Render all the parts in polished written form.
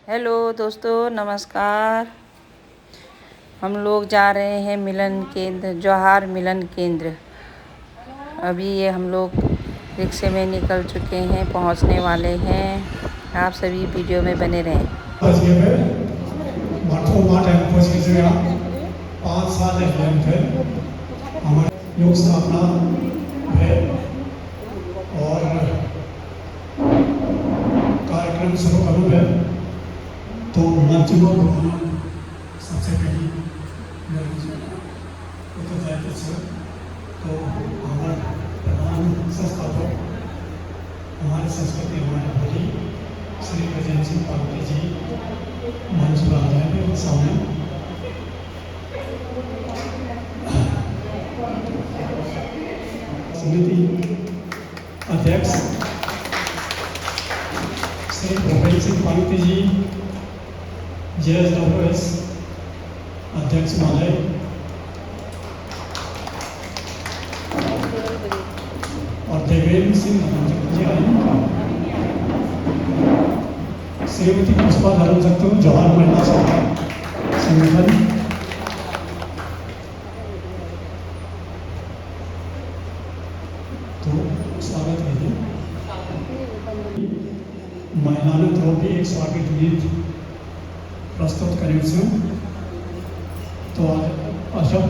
Hello दोस्तों, नमस्कार। हम लोग जा रहे हैं मिलन केंद्र, जौहार मिलन केंद्र। अभी ये हम लोग रिक्शे में निकल चुके हैं, पहुंचने वाले हैं। आप सभी वीडियो में बने रहें। 5 साल हमारे योग स्थापना है और कार्यक्रम शुरू करूँ है तो मंच सबसे पहली उत्तरदायित्व से तो हमारे प्रधान संस्थापक हमारे संस्कृति हमारे भोली श्री गजेंद्र सिंह पांडे जी मंच पर आ जाएंगे सामने। समिति अध्यक्ष श्री भूपेंद्र सिंह पांडे जी, JSWS अध्यक्ष महोदय, और देवेंद्र सिंह जी आए, श्रीमती पुष्पा धर्मशक्ति जौहार महिला सभा संगठन, तो स्वागत है। महिलाओं तरफ भी एक स्वागत गीत प्रस्तुत करें तो अशोक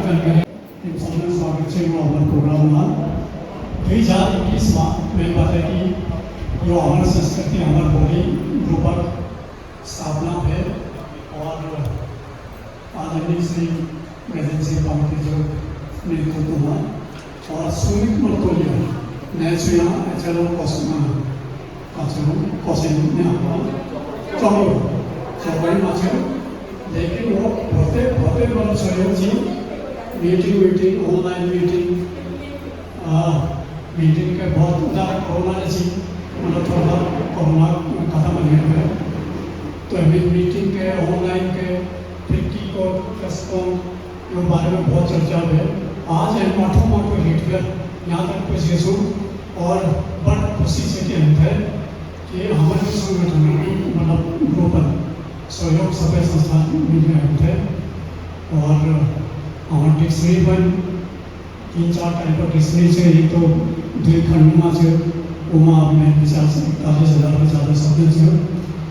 करके एक सामने स्वागत છે અમારા પ્રોગ્રામમાં 2021માં મેં बताया कि जो हमारी संस्कृति हमारी बोली रूपक स्थापना है और आदरणीय श्री प्रेजेंसी कमिटी जो नेतृत्व हुआ और सुमित मलतोलिया नेचुया एचएलओ कौशल ने चलो चौबड़ी माचे लेकिन वो बहुत मतलब सहयोग जी मीटिंग ऑनलाइन मीटिंग के बहुत ज़्यादा कोरोना जी मतलब थोड़ा कोरोना खत्म होने में तो अभी मीटिंग के ऑनलाइन के फिर की को कस्टम के बारे में बहुत चर्चा है। आज है माठों हिट कर यहाँ तक कुछ ये और बड़ खुशी से कहते हैं कि हमारे संगठन में मतलब ग्लोबल सहयोग सभ्य संस्थान मिल रहे थे और हमारे डिक्शनरी बन 3-4 टाइप का डिक्शनरी से एक तो द्विखंडमा से उमा में 40,000 से ज़्यादा शब्द से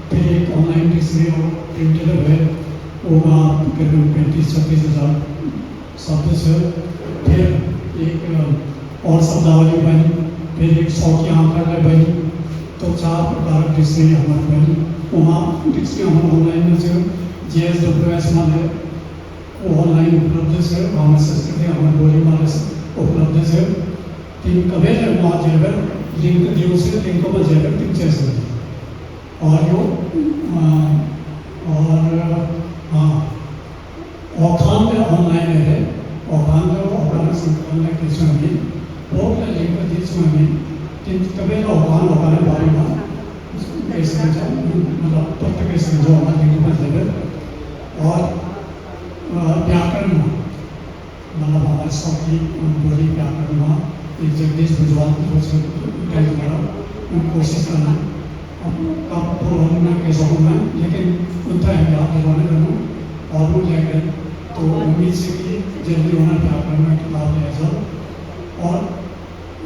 फिर एक ऑनलाइन डिक्शनरी और प्रिंटेड है उमा करीब 35-36,000 शब्द से फिर एक और शब्दावली बनी फिर एक 100 की आंकड़ा बनी तो 4 प्रकार की डिक्शनरी हमारे बनी उमा डिक्शनरी हमारे ऑनलाइन में से JSWS में है ऑनलाइन उपलब्ध है हमारे संस्कृति हमारे बोली मारे उपलब्ध है 3 कवे है वहाँ जेवर लिंक दियो से लिंक में जेवर 3 जैसे और जो और हाँ औखान में ऑनलाइन है औखान में औखान संकलन में किसी में भी वो लिंक दिस में भी 3 कवे औखान बारे में कैसे मतलब तत्व कैसे जो हमारे लिंक में जेवर और व्याकरण मतलब हमारे सौकी बोली व्याकरण में एक जगदीश भुजवाल कोशिश करना कब होना कैसा होना लेकिन उतना है आप लोगों ने और वो लेकर तो उम्मीद से कि जल्दी होना व्याकरण में किताब ले जाओ और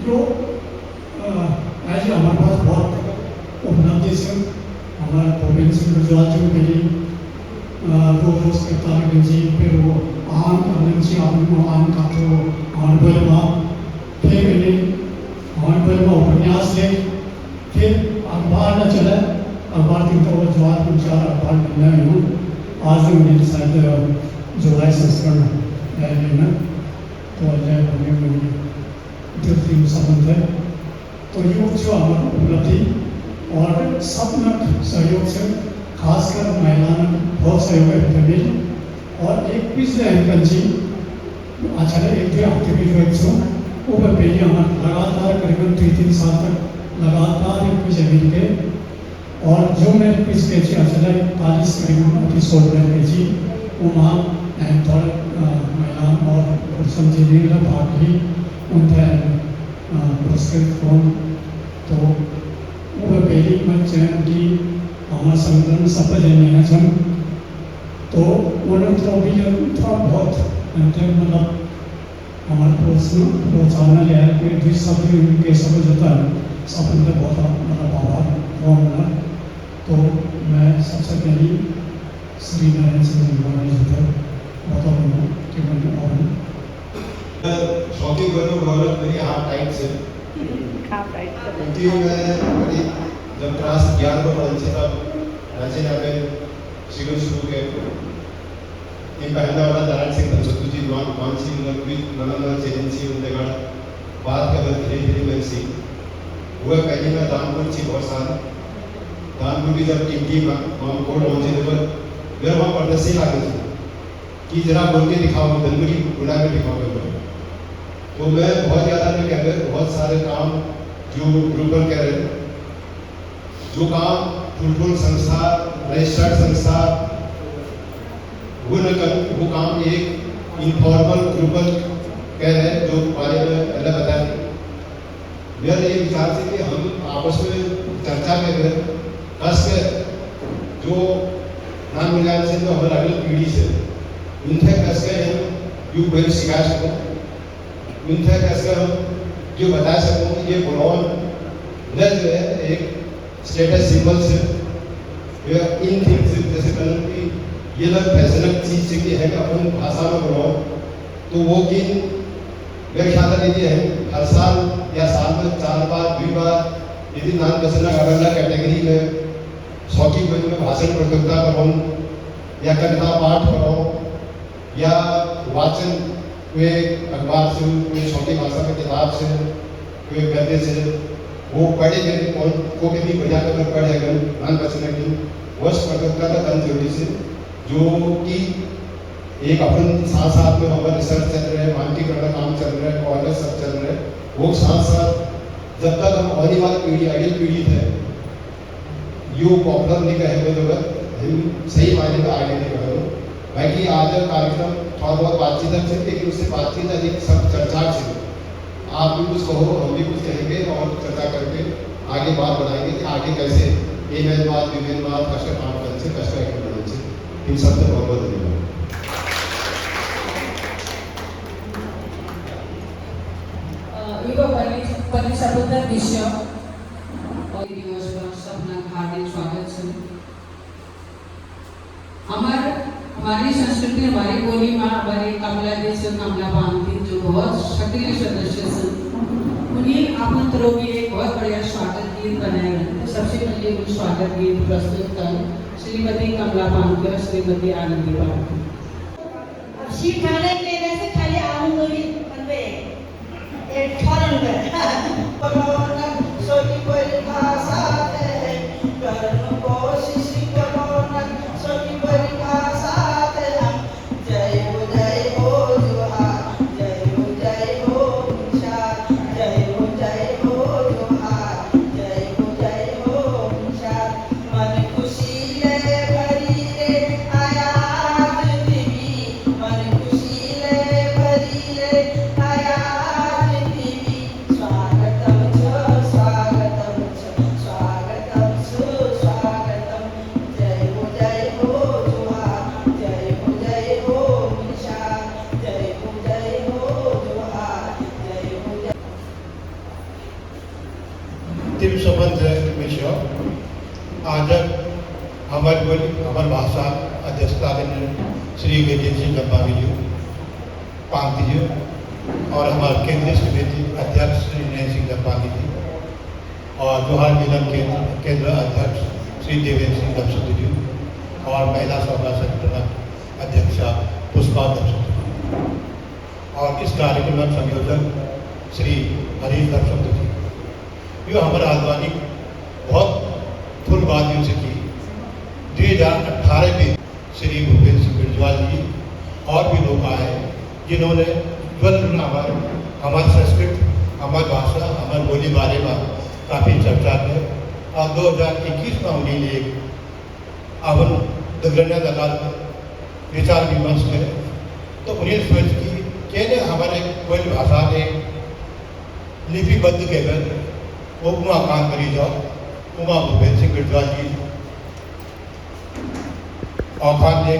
जो ऐसे हमारे पास बहुत उपलब्धि से हमारे गोविंद सिंह भुजवाल जी मिली रोज के तारक जी फिर वो आन जी आन का तो अनुभव फिर उपन्यास ले फिर अखबार न चला अखबार दिन तो वो ज्वार 4 अखबार मिलना है आज मेरे शायद जुलाई संस्करण है लेना तो अजय होने में दिल संबंध है तो ये जो हमारी उपलब्धि और सब सहयोग से खासकर महिलाओं बहुत सहयोग है और एक पिछले अंकल जी अच्छा 1-2 हफ्ते की जो एक वो पहले हमारे लगातार करीबन 3 साल तक लगातार एक पिछ मिल के और जो मैं पिछ के जी अच्छा 40 करीबन एपिसोड रहे जी वो वहाँ थोड़ा महिला और पुरुषों जी ने भाग ली उनके पुरस्कृत फोन तो वो पहली मैं चयन की हमारे संगठन सफल है छन तो उन्होंने तो अभी थोड़ा बहुत मतलब हमारे प्रोत्साहन लिया है कि जिस सब के सब जता सब उनका बहुत मतलब आभार होना तो मैं सबसे पहले श्री नारायण सिंह जी को बताऊँगा कि मैंने और शौकी करूँ गौरव मेरी हाथ टाइट से क्योंकि मैं जब क्लास 11 में पढ़े तब राज्य में शिविर शुरू किए ये पहला वाला नारायण सिंह धनसुतु जी मान सिंह नलंदा एजेंसी उनके बाद के बाद धीरे मैं सी वो पहले मैं दानपुर थी बहुत साल दानपुर की जब टीम कोर्ट पहुंचे थे पर मेरा वहाँ प्रदर्शन लगे थे कि जरा बोल के दिखाओ धनपुरी बुला के दिखाओ तो मैं बहुत ज़्यादा नहीं कह रहे बहुत सारे काम जो ग्रुपर कह रहे जो काम फुटबॉल संस्था रजिस्टर्ड संस्था वो काम एक इनफॉर्मल ग्रुपर कह रहे हैं जो बारे में पहले बताया मेरा ये विचार से कि हम आपस में चर्चा करें खास कर जो नाम मिला से जो हमारे अगली पीढ़ी से उनसे कस कर हम यू बहन सिखा सकूँ उनसे कस कर हम जो बता सकूँ ये बुलौन न जो है एक स्टेटस सिंबल से इन थिंग्स जैसे कलर की ये लोग फैसला चीज से कि है कि अपन भाषा में बुलौन तो वो गीत मेरे ख्याल में यदि हम हर साल या साल में 4 बार 2 बार यदि नान बसना गावला कैटेगरी में शौकी में भाषण प्रतियोगिता करो या कविता पाठ करो या वाचन कोई अखबार से कोई छोटी भाषा में किताब से कोई गद्य से वो पढ़े गए को भी बढ़िया कर पढ़े गए नान बसना की वर्ष प्रतियोगिता का दम जरूरी से जो कि एक अपन साथ साथ में हमारा रिसर्च चल रहा है, मानकीकरण का काम चल रहा है, कॉलेज सब चल रहा है, वो साथ साथ जब तक हम आने वाली पीढ़ी अगली पीढ़ी है यो पॉपुलर नहीं कहे तो हम सही मायने में आगे नहीं बढ़ो। बाकी आज का कार्यक्रम थोड़ा बहुत बातचीत से लेकिन उससे बातचीत अधिक सब चर्चा से आप भी कुछ कहो हम भी कुछ कहेंगे और चर्चा करके आगे बात बढ़ाएंगे कि आगे कैसे ये मेलवाद विमेलवाद कष्ट काम करने से कष्ट एक बढ़ने से इन सब से बहुत बहुत धन्यवाद। परिसंबंधित विषय और दिवस पर सबना हार्दिक स्वागत है। हमारी संस्कृति हमारी बोली माँ हमारे कमला देश कमला बांधती जो बहुत सक्रिय सदस्य हैं उन्हें अपन तरह की एक बहुत बढ़िया स्वागत गीत बनाए हैं। तो सबसे पहले वो स्वागत गीत प्रस्तुत कर श्रीमती कमला पांडे और श्रीमती आनंदी पांडे। खाली आऊंगी एक ठहरन में सोची परिभाषा है करनो कोशिश करो न सोची परिभाषा है जय हो जोहार जय हो निशा जय हो जोहार जय हो निशा मन खुशी ले भरी रे आयात देवी मन खुशी ले भरी रे आयात देवी स्वागतम छ स्वागतम जय हो जोहार जय हो निशा जय हो जोहार जय हो तीन संबंध विषय आज हमारी भाषा अध्यक्षता श्री गजेंद्र सिंह लंबावी जी पांगती जी और हमारे केंद्रीय समिति अध्यक्ष श्री नयन सिंह लंबावी जी और जोहार मिलन केंद्र अध्यक्ष श्री देवेंद्र सिंह लपसुद जी और महिला सभा संगठन अध्यक्षा पुष्पा लपसुद जी और इस कार्यक्रम का संयोजक श्री हरीश लपसुद जी। यो हमारा आदवानी बहुत फुल बातियों से की 2018 में श्री भूपेंद्र सिंह बिरजवाल जी और भी लोग आए जिन्होंने हमारी संस्कृत हमारी भाषा हमारी बोली बारे में काफ़ी चर्चा की और 2021 में उन्होंने एक अवन दुर्गण्य लगा विचार विमर्श करे तो उन्हें सोच की कैसे हमारे कोई भाषा ने लिपिबद्ध के घर वो उमा काम करी जाओ उमा भूपेंद्र सिंह बिरजवाल जी और खान ने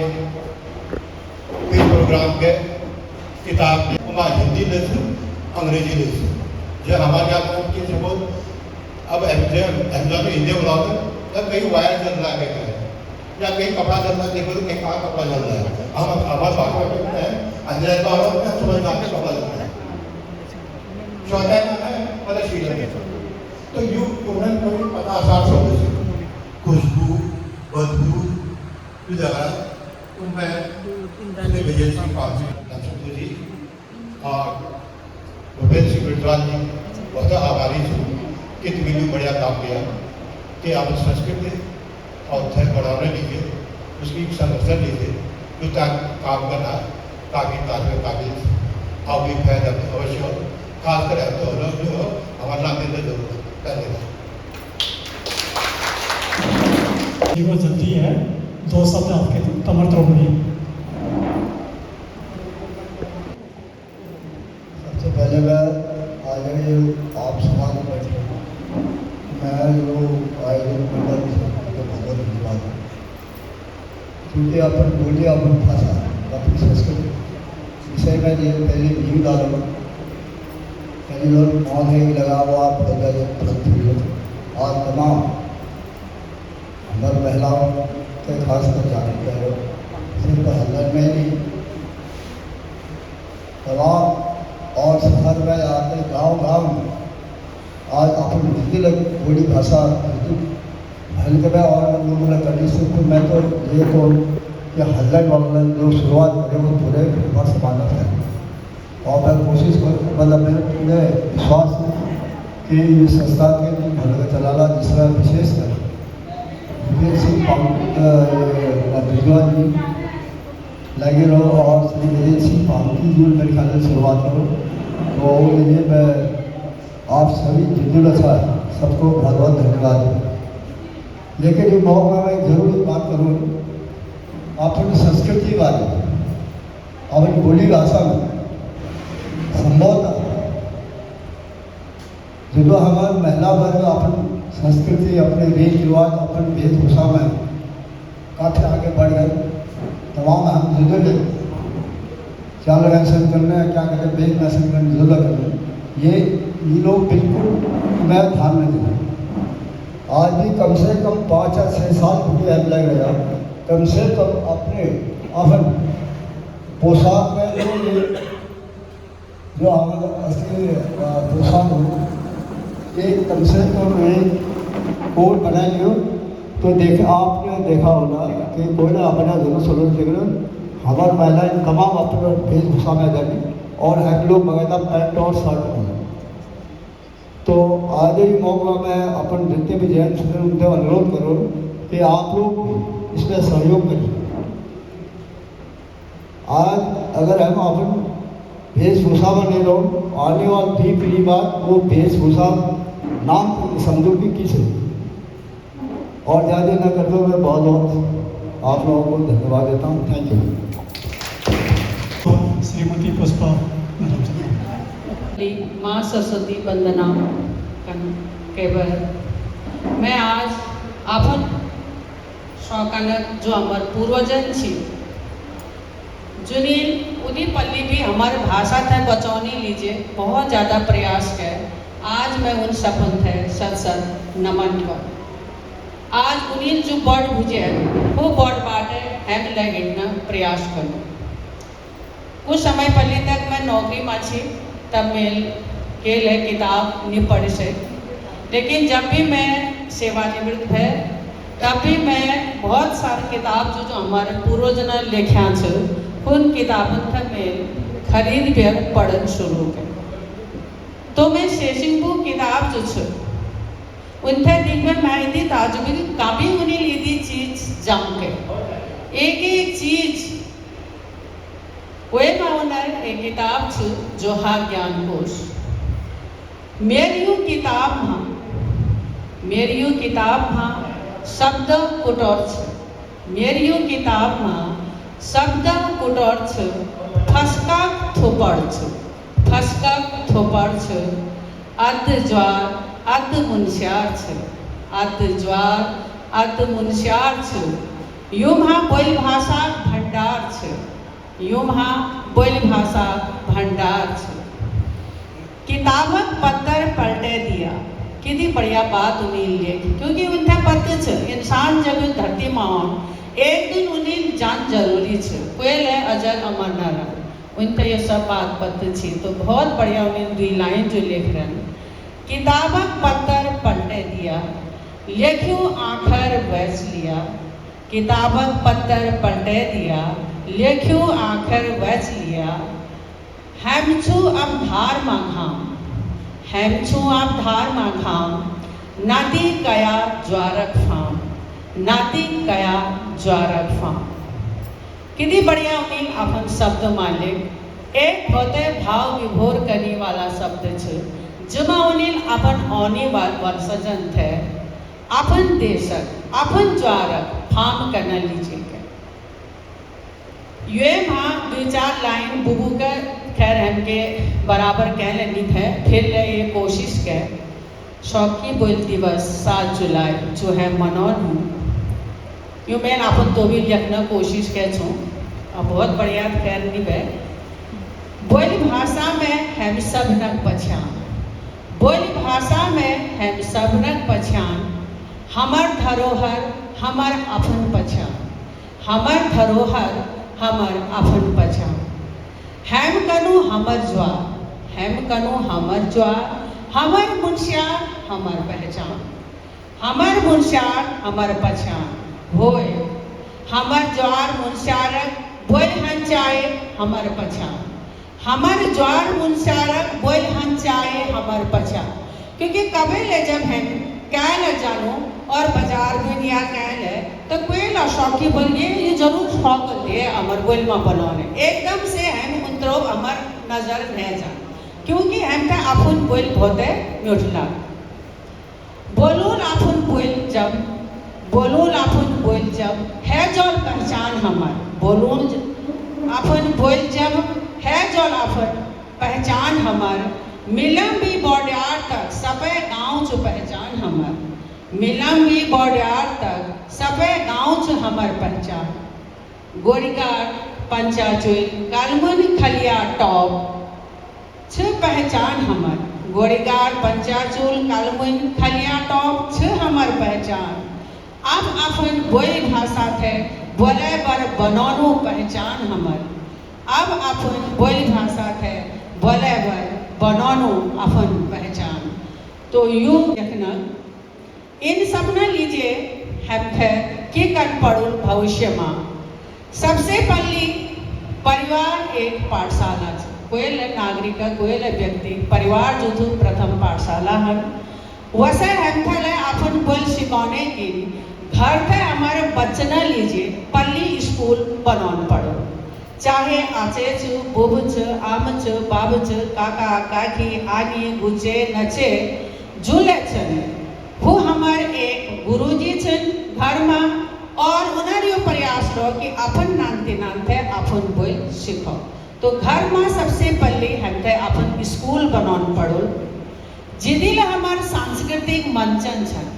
इस प्रोग्राम के किताब में उमा हिंदी लेसन अंग्रेजी लेसन जो हमारे यहाँ की सबूत अब अहमदाबाद में हिंदी बुलाओगे तब कहीं वायर चल रहा है या कहीं कपड़ा चल रहा है देखो तो कहीं कहाँ कपड़ा चल रहा है हम हमारे भाषा में है अंदर समझ में आके कपड़ा चल रहा है चौथा है मतलब श्रीलंका तो यू उन्हें कोई 50-60 शब्द से खुशबू बदबू जगह उनमें श्री विजय सिंह पांडे जी और भूपेंद्र सिंह बिरजवाल जी बहुत आभारी हूँ कि तुम्हें बढ़िया काम किया कि आप संस्कृति और उधर बढ़ाने लीजिए उसकी संरक्षण लीजिए जो काम करना काफ़ी ताकत काबिल आप भी फायदा अवश्य हो खासकर तो जो हो हमारा नाम देने जरूर धन्यवाद। जल्दी है 2 शब्द आपके तमर त्रोड़ी। सबसे पहले मैं आज आप समाज में बैठे मैं जो आयोजन मंडल बहुत धन्यवाद क्योंकि अपन बोली अपन भाषा अपनी संस्कृति विषय में ये पहले व्यू डालो पहले लोग मौन लगा हुआ और तमाम हमारे महिलाओं के खास कर जाने सिर्फ हल्ला में नहीं तमाम और शहर में आते गांव में आज अपन हिंदी लग बोली भाषा हल्के में और लोगों ने करनी से तो मैं तो ये तो कि हल्लड़ वाला जो शुरुआत करे वो पूरे वर्ष मानव है और मैं कोशिश कर मतलब मेरे पूरे विश्वास है कि ये संस्था के भले चलाना जिसका विशेष है विवेक सिंह जी लगे रहो और श्री विवेक सिंह पाउंटी जी मेरे ख्याल से शुरुआत करो तो ये मैं आप सभी जितने अच्छा सबको बहुत बहुत धन्यवाद दूँ। लेकिन ये मौका मैं जरूर एक बात करूँ अपनी संस्कृति वाले अपनी बोली भाषा में संभवतः जो हमारे महिला वर्ग अपन संस्कृति अपने रीति रिवाज अपन वेशभूषा में काफ़ी आगे बढ़ गए। तमाम हम जुड़े क्या लगान करने क्या कहते हैं बेग मैसन करने जुड़ा करने ये लोग बिल्कुल मैं ध्यान नहीं देना। आज भी कम से कम 5 या 6 साल मुझे ऐप लग रहा कम से कम अपने अपन पोशाक में जो हमारा असली पोशाक हो एक कम से कम एक कोड बना लियो तो आपने देखा होगा कि कोई ना अपना जरूर सोलर जगह हमारे महिलाएं तमाम अपने वेशभूषा में गई और हम लोग बगैर पैंट और शर्ट में तो आज ही मौका में अपन जितने भी जैन सुन उनसे अनुरोध करो कि आप लोग इसमें सहयोग करें। आज अगर हम अपन वेशभूषा में नहीं रहो आने वाली पीढ़ी बाद वो वेशभूषा नाम समझो कि किस है और ज़्यादा न कर दो मैं बहुत बहुत आप लोगों को धन्यवाद देता हूँ। Thank you. Shrimati Pushpa madam माँ सरस्वती वंदना केवल मैं आज अपन शौकानक जो हमारे पूर्वजन छी जुनी उन्हीं पल्ली भी हमारे भाषा थे बचौनी लीजिए बहुत ज़्यादा प्रयास है। आज मैं उन सपन थे सत नमन कर आज उन्हीं जो बड़ बुझे वो बड़ बाटे हम लगना प्रयास करूँ। कुछ समय पहले तक मैं नौकरी में थी तब मेल केल है किताब नहीं पढ़ी से लेकिन जब भी मैं सेवानिवृत्त है तब भी मैं बहुत सारे किताब जो हमारे पूर्वज लिखा थे उन किताबों का मेल खरीद कर पढ़न शुरू कर तो मैं शेषिंगू किताब जो छे उनके दिन में मैं यदि ताजुबी काफ़ी उन्हें लीदी चीज जम के एक चीज वे माउनर एक किताब छे जोहा ज्ञान कोश मेरी किताब हाँ शब्द कुटोर छे मेरी किताब हाँ शब्द कुटोर छे फसका थोपड़ छे अर्ध ज्वार अर्ध मुनस्यार छे युम्हा बोल भाषा भंडार छे किताबक पत्तर पलटे दिया कितनी बढ़िया बात उन्हें लिख क्योंकि उनका पत्ते छे इंसान जब धरती मावन एक दिन उन्हें जान जरूरी छे कोयल है अजर अमर न रह उनका ये सब बात पत्ते छे तो बहुत बढ़िया उन्हें 2 लाइन जो लिख रहे हैं किताबक पत्तर पलटे दिया लेख्यू आखर वैस लिया किताबक पत्तर पलटे दिया लेख्यू आखर वैस लिया हेमछु अब धार माघाम नाती कया ज्वारक फाम कितनी बढ़िया उन्हें अपन शब्द मालिक एक होते भाव विभोर करने वाला शब्द छे जमा उन्हें अपन आने वर्षजन थे अपन देशक अपन ज्वारक फाम करना लीजिए ये माँ 2-4 लाइन बुबू का खैर हमके बराबर कह लेनी थे फिर ले ये कोशिश के शौकी बोल दिवस 7 जुलाई जो है मनौन हूँ यूँ मैं अपन तो भी लिखना कोशिश के छूँ अब बहुत बढ़िया खैर नहीं है बोली भाषा में हम सब नक पहचान बोली भाषा में हम सब नक पहचान हमर धरोहर हमर अपन पहचान हमर धरोहर हमर अपन पहचान हेम कनु हमर ज्वार, हेम कनु हमर ज्वार, हमर मुनस्यार हमर पहचान, हमर मुनस्यार हमर पहचान होय, हमर ज्वार मुनस्यारक बोल हंचाए हमर पहचान, हमर ज्वार मुनस्यारक बोल हंचाए हमर पहचान। क्योंकि कभी ले जब हम कैल जानो और बाजार में या कैल है तो कोई ला शौकी बोल ये जरूर शौक है अमर बोल में बनाने एकदम से हम उतरो अमर नजर नहीं जा, क्योंकि हम का अपन बोल बहुत है मीठा बोलून अपन बोल जब, बोलून अपन बोल जब है जो पहचान हमर, बोलून अपन बोल जब है जो अपन पहचान हमर, मिलम भी बॉर्डर तक सबे गांव जो पहचान हमर, मिलम भी बॉर्डर तक सबे गांव जो हमर पहचान, गोरीगार पंचाचुल कालमुन खलिया टॉप छ पहचान हमर, गोरीगार पंचाचुल कालमुन खलिया टॉप छ हमर पहचान। अब अपन बोली भाषा थे बोले बर बनानो पहचान हमर, अब अपन बोली भाषा थे बोले बर बनानो अपन पहचान। तो यूं देखना इन सपना लीजिए हम थे कि कर पड़ो भविष्य में। सबसे पहली परिवार एक पाठशाला, कोई नागरिक कोई व्यक्ति परिवार जो थी प्रथम पाठशाला है, वैसे हम थे अपन बोल सिखाने की घर थे हमारे बच्चे न लीजिए पल्ली स्कूल बनान पड़ो, चाहे आचे च बुब च आम च बाब च काका काकी आनी गुचे नचे झूले छन, वो हमारे एक गुरुजी छन घर में और उन्हें यो प्रयास लो कि अपन नानते नानते अपन बोल सीखो। तो घर में सबसे पहले हम थे अपन स्कूल बनान पड़ो, जिदिल हमार सांस्कृतिक मंचन छन,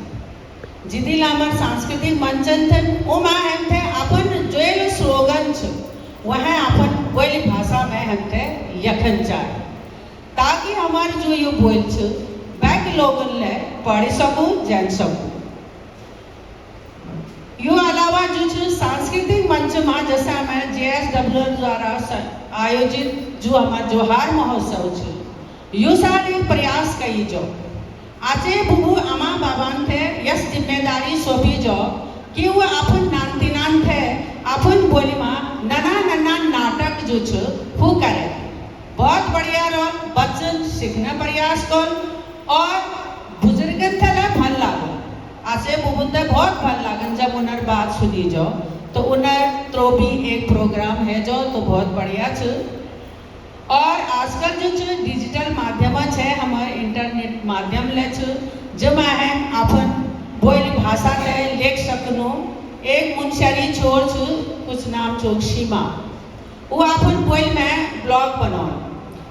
जिदिल हमार सांस्कृतिक मंचन छन उमा हम थे अपन जोल स्लोगन छ वह अपन बोली भाषा में हम थे यखन चाहे, ताकि हमारे जो ये बोल छ बाकी लोगन ले पढ़ सकूं जान सकूं। यो अलावा जो छ सांस्कृतिक मंच में जैसा मैं JSW द्वारा आयोजित जो हमारा जोहार महोत्सव छ, यो साल एक प्रयास कई जो आचे बुबू अमा बाबान थे यस जिम्मेदारी सौंपी जो कि वो अपन नानती नान थे अपन बोली में नना नना नाटक जो छ वो करे, बहुत बढ़िया रोल बच्चन सीखने प्रयास कर और बुजुर्गन थे भल लागो, आसे बुबुंदे बहुत भल लागन जब उन्हें बात सुनी जो, तो उन्हें तो भी एक प्रोग्राम है जो तो बहुत बढ़िया छ। और आजकल जो छ डिजिटल माध्यम है हमारे इंटरनेट माध्यम ले छ जब हम अपन बोली भाषा के लेख सकनो। एक मुनस्यारी छोर छ कुछ नाम छोक सीमा, वो अपन बोल में ब्लॉग बनाओ,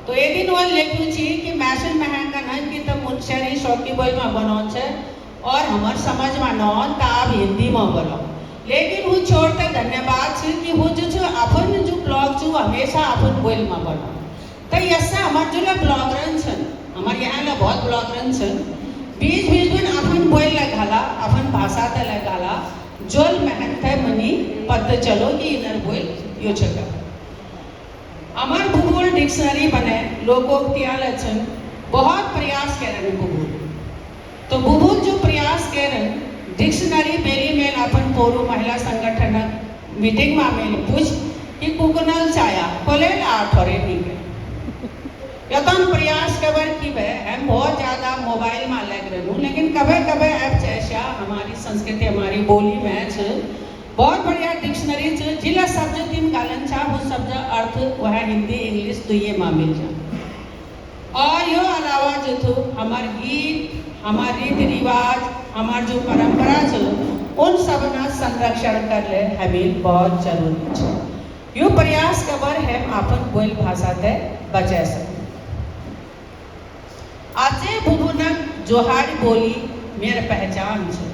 तो एक दिन वो लिखू छी कि मैसेज में है का नहीं कि तो मुनस्यारी शौकी बोल में बनाओ छे और हमार समझ में न तो आप हिंदी में बोलो, लेकिन वो छोड़ते धन्यवाद छ कि वो जो छ अपन जो ब्लॉग छ हमेशा अपन बोल में बनाओ। तो ऐसा हमारे जो ब्लॉगरन छन हमारे यहाँ ला बहुत ब्लॉगरन छन, बीच बीच में अपन बोल लगाला अपन भाषा ते लगाला जोल मेहनत है मनी पता चलो कि इधर बोल यो छका। अमर भूगोल डिक्शनरी बने लोकोक्तियां लक्षण बहुत प्रयास करें भूगोल, तो भूगोल जो प्रयास करें डिक्शनरी मेरी मेल अपन पोरू महिला संगठन मीटिंग में मेल पूछ कि कुकनल चाया कोलेल आठ और नहीं यतन प्रयास कबर की वे हम बहुत ज़्यादा मोबाइल में लग रहे हूँ, लेकिन कभी कभी ऐप जैसा हमारी संस्कृति हमारी बोली में बहुत बढ़िया डिक्शनरी जिला शब्द तीन गालन छा वो शब्द अर्थ वह हिंदी इंग्लिश तो ये में मिल जा। और यो अलावा जो तो हमारे गीत हमारे रीति रिवाज हमार जो परंपरा छ उन सब ना संरक्षण कर ले हमें बहुत जरूरी है। यो प्रयास कबर हम अपन बोल भाषा ते बचा सकें। आजे बुबुनक जोहारी बोली मेरे पहचान छ,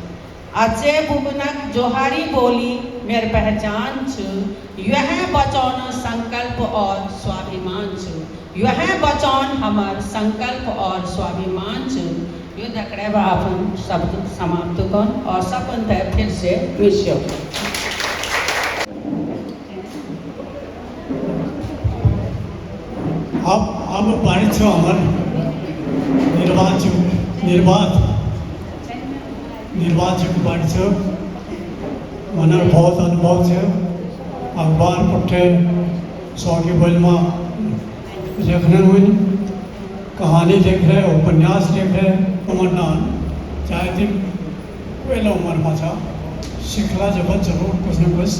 आजे बुबुनक जोहारी बोली मेरे पहचान छ, यह बचौन संकल्प और स्वाभिमान छ, यह बचौन हमार संकल्प और स्वाभिमान छ। यो दकड़े बा अपन शब्द समाप्त कौन और सपन तय फिर से विषय आप बारिश अमर निर्वाचक बारिश मन बहुत अनुभव है। अखबार पट्टे सौगी बल में लेखन हुई, कहानी देख रहे, उपन्यास देख रहे, उमरना चाहे थी पहले उम्र में था सीखला जब जरूर कुछ न कुछ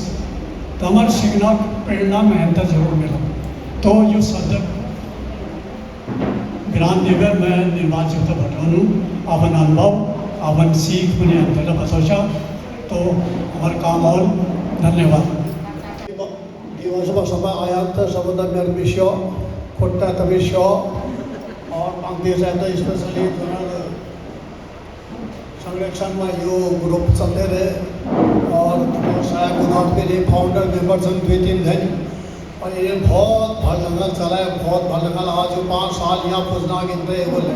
तो हमारे सीखना प्रेरणा मेहनत जरूर मिला। तो जो सदक ज्ञान देकर मैं निर्वाचित भटवानू अपन अनुभव अपन सीख मैंने अंतर बतौचा तो हमारे काम और धन्यवाद। विधानसभा सभा आयात सबदा मेर विषय खोट्टा विषय और कांग्रेस है स्पेशली संरक्षण में यो ग्रुप चलते रहे और सहायक उन्नत के लिए फाउंडर मेंबर सन 2-3 दिन और ये बहुत भल चला है, बहुत भल आज 5 साल यहाँ पूछना गिनते हैं बोले।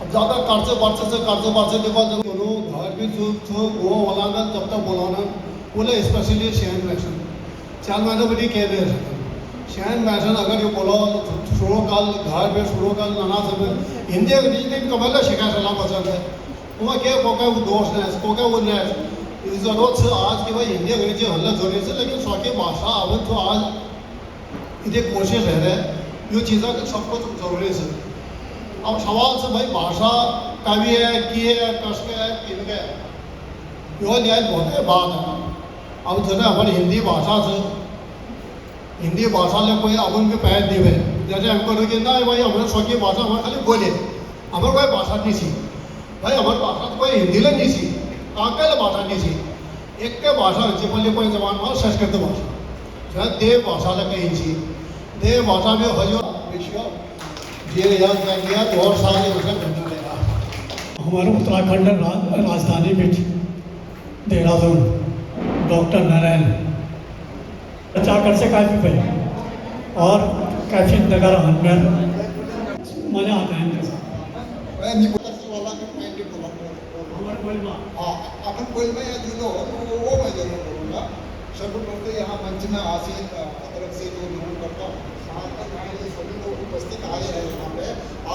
अब ज़्यादा कर्जे देखो जब बोलो घर भी वो वाला जब तक बोलाना बोले स्पेशली शहर मैशन 4 महीने बड़ी कह दे शहर मैशन अगर ये बोलो शुरू काल घर पे शुरू काल नाना सब हिंदी अंग्रेजी कमाल शिकायत चला पसंद है वहाँ क्या कोका वो दोष नहीं कोका वो नहीं जरूरत से आज की भाई हिंदी अंग्रेजी हल्ला जरूरी से लेकिन स्वकीय भाषा अब तो आज इतनी कोशिश है ये चीज़ें सब कुछ जरूरी से। अब सवाल से भाई भाषा का भी है की है कस के है किन के यो न्याय बहुत है बात है। अब जो है हमारी हिंदी भाषा से हिंदी भाषा ले कोई अपन के पैर नहीं है जैसे हमको लगे ना भाई हमारे स्वकीय भाषा हमारे खाली बोले हमारे कोई भाषा नहीं थी भाई हमारी भाषा कोई हिंदी ले नहीं थी काकल भाषा नहीं थी एक के भाषा अच्छी बोले कोई जबान में संस्कृत भाषा शायद देव भाषा ले कहीं थी देव भाषा में हजो विषय ये याद कर लिया तो और सारे उसे घटना लेगा। हमारे उत्तराखंड राजधानी में देहरादून डॉक्टर नारायण चाकर से काफ़ी पे और काफ़ी नगर में मजा आता है इनके साथ। अपन कोई में या जुड़ो वो मैं जरूर करूँगा। सर्वप्रथम यहाँ मंच में आसीन तरफ से जो जरूर करता हूँ साथ में ये सभी लोग उपस्थित आए हैं यहाँ पे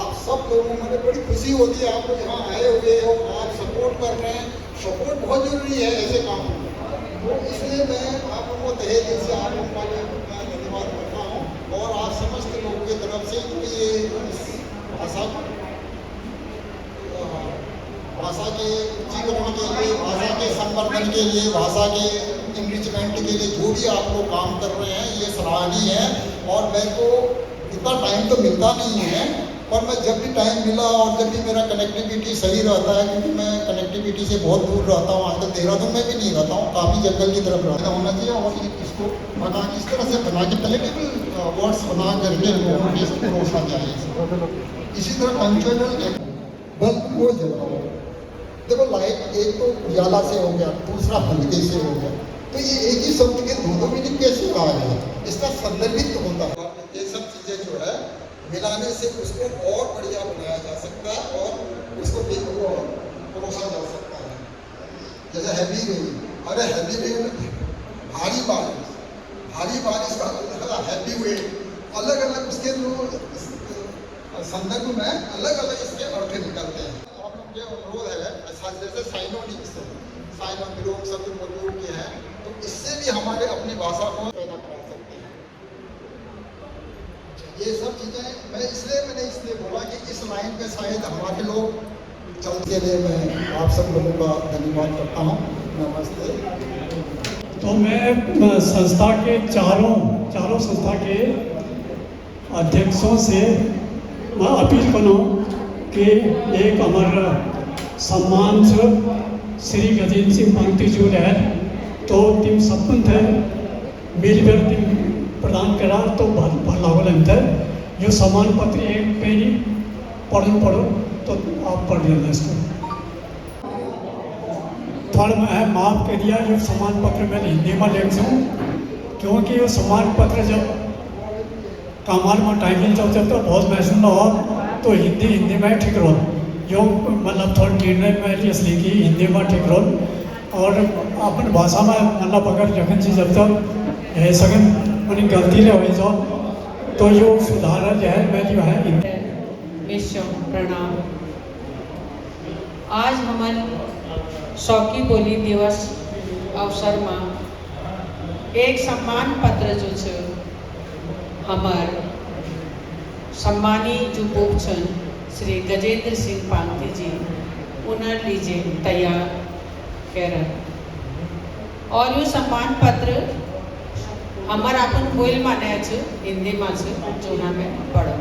आप सब लोगों में बड़ी खुशी होती है आप लोग यहाँ आए हुए हो आप सपोर्ट कर रहे हैं। सपोर्ट बहुत जरूरी है ऐसे काम में तो इसलिए मैं आप लोगों को तहे दिल से आप लोगों का धन्यवाद करता हूँ और आप समस्त लोगों की तरफ से ये भाषा के जीवन के लिए भाषा के संवर्धन के लिए भाषा के इंक्रीजमेंट के लिए जो भी आप लोग काम कर रहे हैं ये सराहनीय है। और मेरे को इतना टाइम तो मिलता नहीं है पर मैं जब भी टाइम मिला और जब भी मेरा कनेक्टिविटी सही रहता है क्योंकि मैं कनेक्टिविटी से बहुत दूर रहता हूँ आजकल देहरादून में भी नहीं रहता हूँ काफ़ी जंगल की तरफ रहता होना चाहिए और इसको बना इस तरह से बना के कलेक्टिव वर्ड्स बना करके लोगों के परोसा जाए। इसी तरह कल्चरल बल्ब को जलाओ देखो लाइट एक तो उजाला से हो गया दूसरा हल्के से हो गया तो ये एक ही शब्द के दोनों मीनिंग कैसे आ गया इसका संदर्भित होता है। ये सब चीज़ें जो है मिलाने से उसको और बढ़िया बनाया जा सकता है और उसको परोसा जा सकता है। जैसे हैवी रेन अरे हैवी रेन भारी बारिश का हैवी वेट अलग अलग उसके जो संदर्भ में अलग अलग इसके अर्थ निकलते हैं। आप लोग के अनुरोध है जैसे साइनोनिम्स साइनोनिम शब्द प्रयोग के हैं तो इससे भी हमारे अपनी भाषा को पैदा करा सकते हैं। ये सब चीज़ें मैंने इसलिए बोला कि इस लाइन पे शायद हमारे लोग चलते लिए मैं आप सब लोगों का धन्यवाद करता हूँ। नमस्ते। तो मैं संस्था के चारों संस्था के अध्यक्षों से मैं अपील करूँ कि एक हमारा सम्मान से श्री गजेंद्र सिंह पंक्ति जो है तो टीम सपन थे मिलकर टीम प्रदान करा तो भला अंतर जो सम्मान पत्र एक पेरी पढ़ो तो आप पढ़ लेना इसको थोड़ा मैं माफ़ कर दिया जो सम्मान पत्र मैं हिंदी में लिख दूँ क्योंकि ये सम्मान पत्र जब कमाल में टाइमिंग चलते तो बहुत महसूस न हो तो हिंदी में ठीक रहो जो मतलब थोड़ा निर्णय में इसलिए कि हिंदी में ठीक रहो और अपन भाषा में मतलब अगर जखन से जब तक है सगन मैंने गलती ले हो जाओ तो योग सुधारा जाए मैं जो है विश्व प्रणाम। आज हमारे शौकी बोली दिवस अवसर में एक सम्मान पत्र जो છે हमार सम्मानी जो बुक छन श्री गजेंद्र सिंह पांगती जी उन्हें लीजिए तैयार कर और यो सम्मान पत्र हमारा अपन बोल माने हिंदी में जो हमें पढ़ो।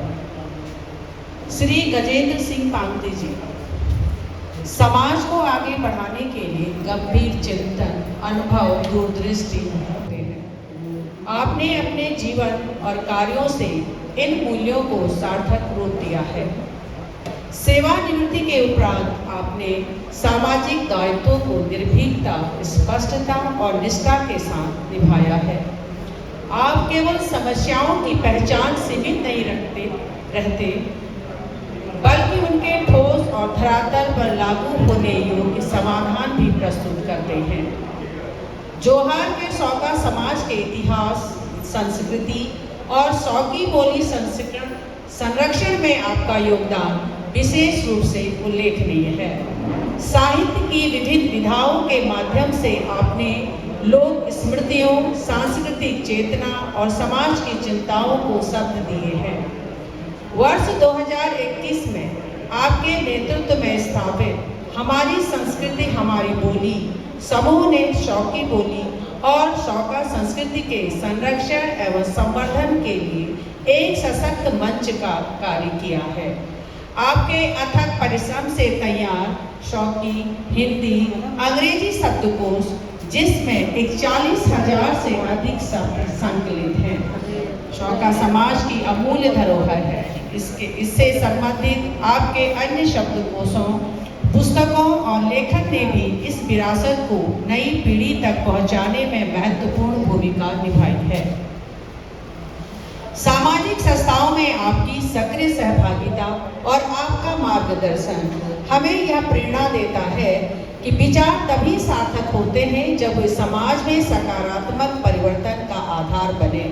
श्री गजेंद्र सिंह पांगती जी समाज को आगे बढ़ाने के लिए गंभीर चिंतन, अनुभव, दूरदृष्टि होते हैं। आपने अपने जीवन और कार्यों से इन मूल्यों को सार्थक रूप दिया है। सेवानिवृत्ति के उपरांत आपने सामाजिक दायित्वों को निर्भीकता, स्पष्टता और निष्ठा के साथ निभाया है। आप केवल समस्याओं की पहचान सीमित नहीं रहते बल्कि उनके ठोस और धरातल पर लागू होने योग्य समाधान भी प्रस्तुत करते हैं। जोहार के शौका समाज के इतिहास, संस्कृति और शौकी बोली संरक्षण में आपका योगदान विशेष रूप से उल्लेखनीय है। साहित्य की विभिन्न विधाओं के माध्यम से आपने लोक स्मृतियों, सांस्कृतिक चेतना और समाज की चिंताओं को शब्द दिए हैं। वर्ष 2021 में आपके नेतृत्व में स्थापित हमारी संस्कृति हमारी बोली समूह ने शौकी बोली और शौका संस्कृति के संरक्षण एवं संवर्धन के लिए एक सशक्त मंच का कार्य किया है। आपके अथक परिश्रम से तैयार शौकी हिंदी अंग्रेजी शब्दकोश जिसमें 41,000 से अधिक शब्द संकलित हैं, शौका समाज की अमूल्य धरोहर है। इससे संबंधित आपके अन्य शब्दकोशों, पुस्तकों और लेखन ने भी इस विरासत को नई पीढ़ी तक पहुंचाने में महत्वपूर्ण भूमिका निभाई है। सामाजिक संस्थाओं में आपकी सक्रिय सहभागिता और आपका मार्गदर्शन हमें यह प्रेरणा देता है कि विचार तभी सार्थक होते हैं जब वे समाज में सकारात्मक परिवर्तन का आधार बने।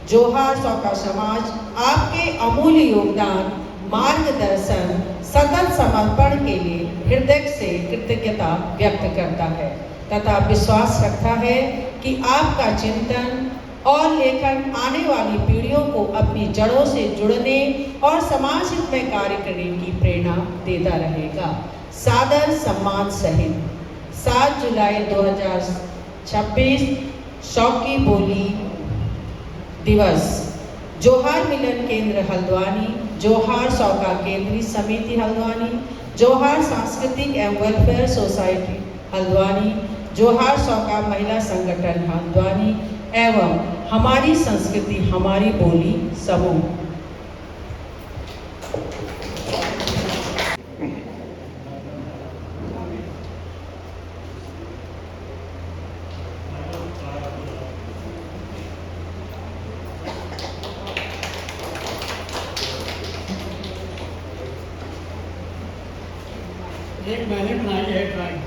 जोहार शौका समाज आपके अमूल्य योगदान, मार्गदर्शन, सतत समर्पण के लिए हृदय से कृतज्ञता व्यक्त करता है तथा विश्वास रखता है कि आपका चिंतन और लेखन आने वाली पीढ़ियों को अपनी जड़ों से जुड़ने और समाज हित में कार्य करने की प्रेरणा देता रहेगा। सादर सम्मान सहित 7 जुलाई 2026 शौकी बोली दिवस जोहार मिलन केंद्र हल्द्वानी, जोहार शौका केंद्रीय समिति हल्द्वानी, जोहार सांस्कृतिक एवं वेलफेयर सोसाइटी हल्द्वानी, जोहार शौका महिला संगठन हल्द्वानी एवं हमारी संस्कृति हमारी बोली समूह। एक मैंने बनाई है ड्राइंग।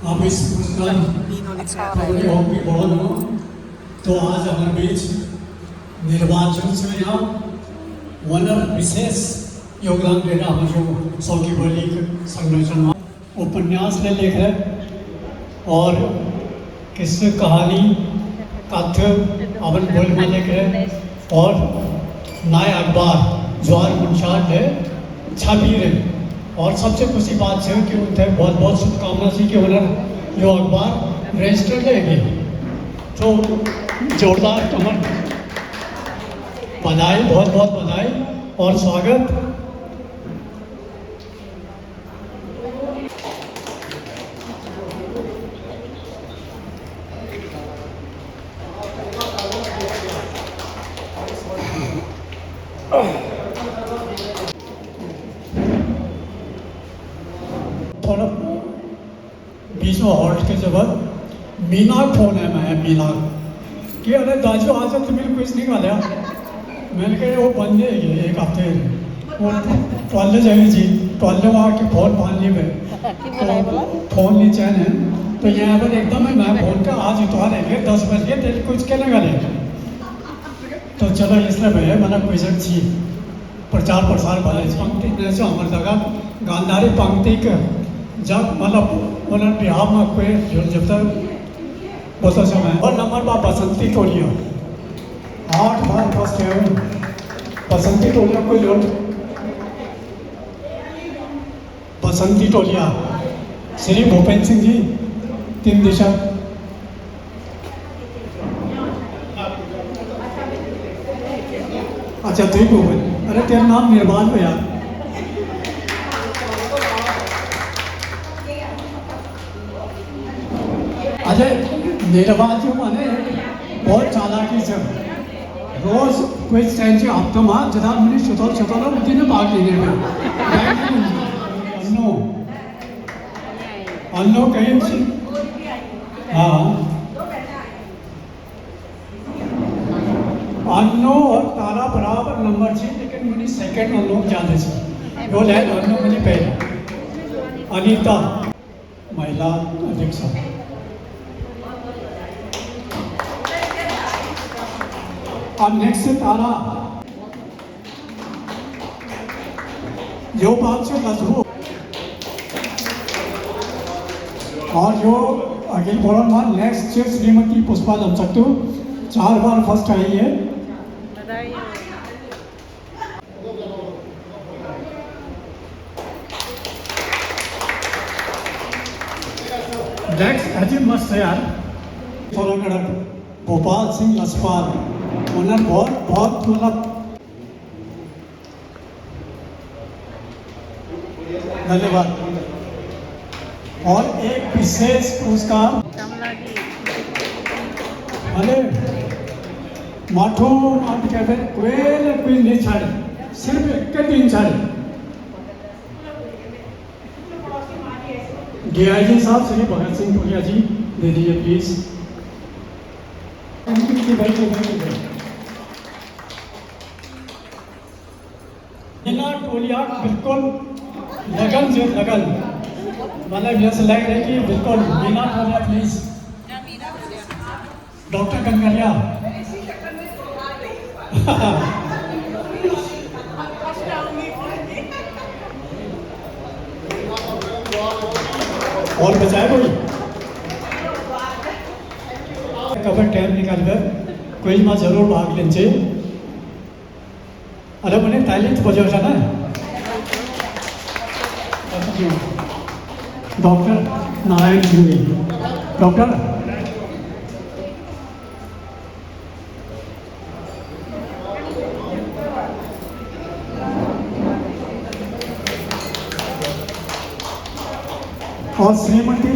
आप इस पुरस्कार भी बहुत हो तो आज हमारे बीच निर्वाचन से यहाँ वनर विशेष योगदान दे रहा हूँ जो शौकी बोली संरक्षण में उपन्यास में लिख रहे और किस्से कहानी कथ्य अपन बोल में लिख रहे और नए अखबार जोहार मुंशाट है छपी रहे और सबसे खुशी बात है कि उनसे बहुत बहुत शुभकामना थी कि उन्होंने जो अखबार रजिस्टर लेंगे तो जोरदार कमर बधाई, बहुत बहुत बधाई और स्वागत। के जबर मीना फोन है मैं मीना कि अरे दाजू आज तुम्हें कुछ नहीं निकाला मैंने कहा वो बन जाएगी एक हफ्ते वो टॉले जाएगी जी टॉले वहाँ के फोन मान ली मैं तो फोन ली चैन है तो यहाँ पर एकदम है मैं फोन का आज उतारेंगे 10 बजे तेरे कुछ के निकाले तो चलो इसलिए भैया मैंने क्वेश्चन छी प्रचार प्रसार वाले पंक्ति जैसे हमारे जगह गांधारी पंक्ति के जब मतलब उन्होंने बिहार में कोई जब तक बोलता समय और नंबर पर बसंती टोलिया 8 बार फर्स्ट है बसंती टोलिया कोई लोग बसंती टोलिया श्री भूपेंद्र सिंह जी 3 दिशा अच्छा तुम भूपेन अरे तेरा नाम निर्माण हो यार अजय निर्वाण जो माने बहुत चालाकी से रोज कोई त्यांचे हप्ता मा जदा मुनी स्वतः उठीने भाग लेने में अन्नो कहीं से हाँ अन्नो और तारा बराबर नंबर थी लेकिन मुनी सेकंड अन्नो ज़्यादा थी वो लाइन अन्नो मुनी पहले अनीता महिला अध्यक्ष और नेक्स्ट से तारा जो बात से मजबूत और जो अखिल बोरन नेक्स्ट से श्रीमती पुष्पा लमसक्तू 4 बार फर्स्ट आई है नेक्स्ट अजीब मस्त है यार भोपाल सिंह लसपाल उन्होंने बहुत मतलब धन्यवाद और एक विशेष पुरस्कार अरे माठो आप कहते हैं कोई नहीं छाड़े सिर्फ एक दिन छाड़े डीआईजी साहब श्री भगत सिंह टोलिया जी दे दीजिए प्लीज मीना टोलिया बिल्कुल लगन से लगन मतलब जैसे लग रही कि बिल्कुल मीना टोलिया प्लीज डॉक्टर कंकरिया और बचाए कोई टाइम निकाल कर कोई में जरूर भाग लेंगे अरे मैंने तालीम बजाव था ना डॉक्टर नारायण सिंह डॉक्टर और श्रीमती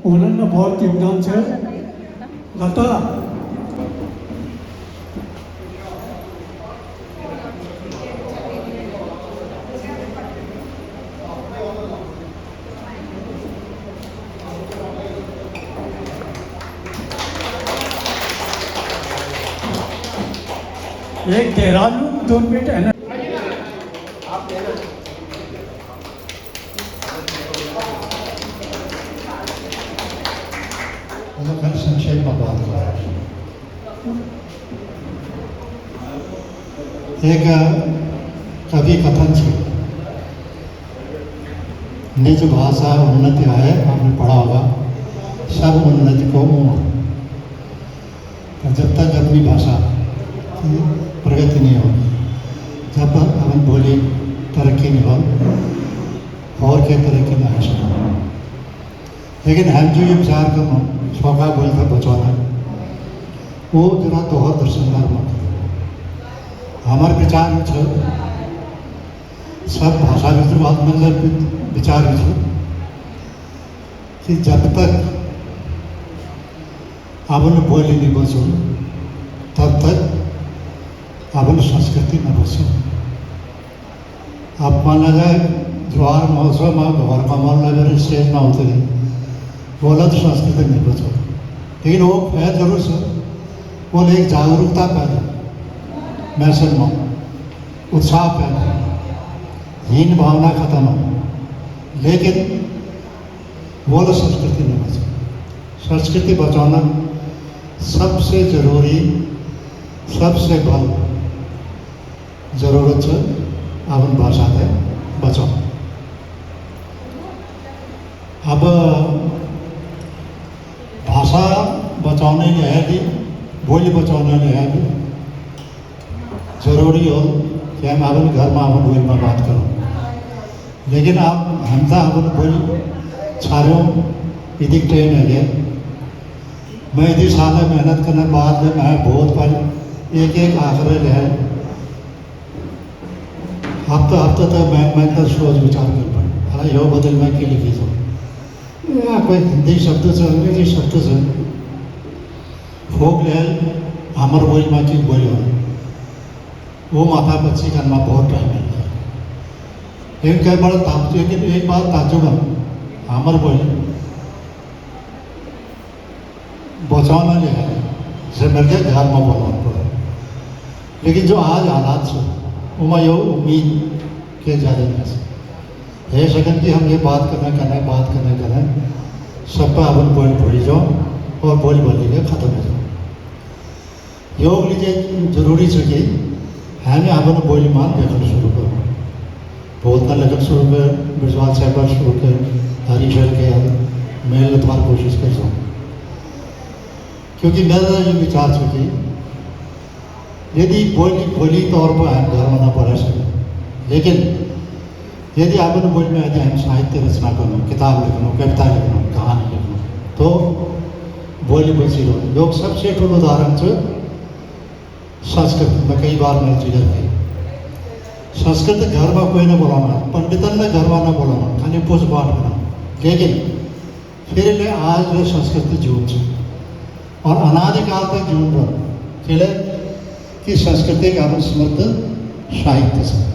उन्होंने बहुत योगदान से लता एक देहरादून 2 मिनट है ना संक्षेप में बात एक कवि कथन छे निज भाषा उन्नति है आपने पढ़ा होगा सब उन्नति को तो जब तक अपनी भाषा की प्रगति नहीं होगी जब तक अपन बोली तरक्की नहीं हो और क्या तरक्की ना है लेकिन हम जो ये विचार करना शौका बोल कर बचवाना वो जरा तोहर दर्शनदार मत हमारे विचार में सब भाषा भी बात मतलब विचार भी कि जब तक अपन बोली नहीं बचो तब तक अपन संस्कृति न बचो अब माना जाए ज्वार महोत्सव में घर का मान लगे स्टेज ना होते बोला तो संस्कृति नहीं बचो, लेकिन वो है जरूर सर, वो एक जागरूकता पैदा मैसेज में उत्साह पैदा, हीन भावना खत्म हो, लेकिन वो तो संस्कृति नहीं बचे। संस्कृति बचाना सबसे जरूरी, सबसे बल जरूरत है अपन भाषा के बचाओ। अब भाषा बचाने लिए है भी, बोली बचाने लिए है भी जरूरी हो कि हम अपन घर में अपन बोली में बात करो, लेकिन आप हम था अपन बोली छारों यदि ट्रेन है गया, मैं यदि साल मेहनत करने बाद में मैं बहुत पर एक आखिर है हफ्ता तो मैं तो सोच विचार कर पाए अरे यो बदल में के लिखी तो कोई हिंदी शब्द से अंग्रेजी शब्द से फोक ले हमर बोल में की बोली वो माता बच्ची करना बहुत टाइम मिलता है। एक कई बड़ा लेकिन एक बात ताजुब हमर बोली बचाना जो है से मिल के घर में बोलना पड़ा, लेकिन जो आज हालात से उमा यो उम्मीद के ज़्यादा नहीं है सकन कि हम ये बात करना सब पर अपन बोल पड़ी जाओ और बोल बोली के ख़त्म हो जाओ। योग लीजिए जरूरी चाहिए हमें अपन बोली मान लेखन शुरू करो, बहुत ना लेखन शुरू कर बिरजवाल साहब शुरू कर हरीशर के मेल तुम्हारी कोशिश कर जाओ, क्योंकि मेरा ये विचार चाहिए यदि बोली तौर पर हम घर में न पढ़ सकें, लेकिन यदि आप बोली में यदि हम साहित्य रचना करो, किताब लिखना, कविता लिखना, कहानी लिखना, तो बोली बची रहो। योग सबसे ठूल उदाहरण से संस्कृत में कई बार मैंने चीज़ की संस्कृत घर में कोई न बोलाना, पंडितन ने घर में न बोलाना, खाली पूछ पाठ करना, लेकिन फिर ले आज जो संस्कृति जीवन से और अनादिकाल तक जीवन पर खेले कि संस्कृति का अपन समृद्ध साहित्य से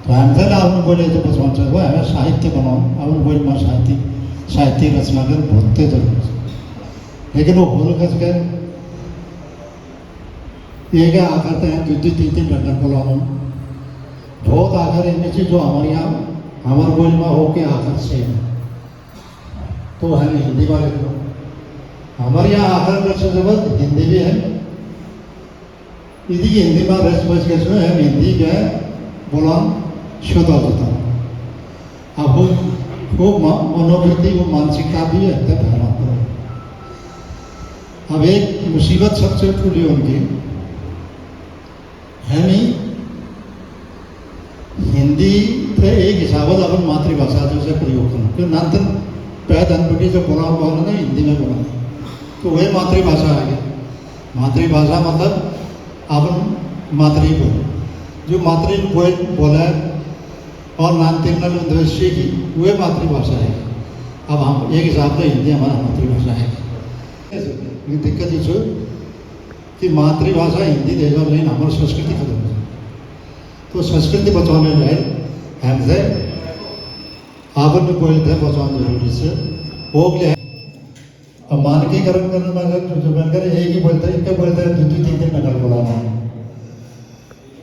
तो हम थे आपने बोले जो बचपन से हुआ हमें साहित्य बनाओ, आपने बोले मैं साहित्य रचना कर भूतते जरूर, लेकिन वो भूल खस गए ये क्या आकर हैं 2-3 घंटा बोलाना बहुत आकर इनमें से जो हमारे यहाँ हमारे बोल में हो के आकर से तो हम हिंदी में लिख लो, हमारे यहाँ आकर रच जबरदस्त हिंदी भी है, यदि हिंदी में रच बच के सुने हम हिंदी के बोला शुद्ध होता अब वो मनोवृत्ति वो मानसिकता भी है तब अब एक मुसीबत सबसे खुली उनकी है नहीं हिंदी थे एक हिसाब से अपन मातृभाषा जैसे प्रयोग करना क्यों नातन पैद अनपढ़ी जो बोला ना हिंदी में बोला तो वही मातृभाषा आ गई। मातृभाषा मतलब अपन मातृ बोल जो मातृ बोला और नानतिनल उद्देश्य की वह मातृभाषा है। अब हम एक हिसाब से हिंदी हमारा मातृभाषा है, दिक्कत ये कि मातृभाषा हिंदी देगा लेकिन हमारी संस्कृति खत्म हो जाए, तो संस्कृति बचाने में हमसे आपन में बोलते हैं बचाना जरूरी से हो गया। अब मानकीकरण करने में अगर जो बनकर एक ही बोलते हैं इनके बोलते हैं 2-3 नकल बोलाना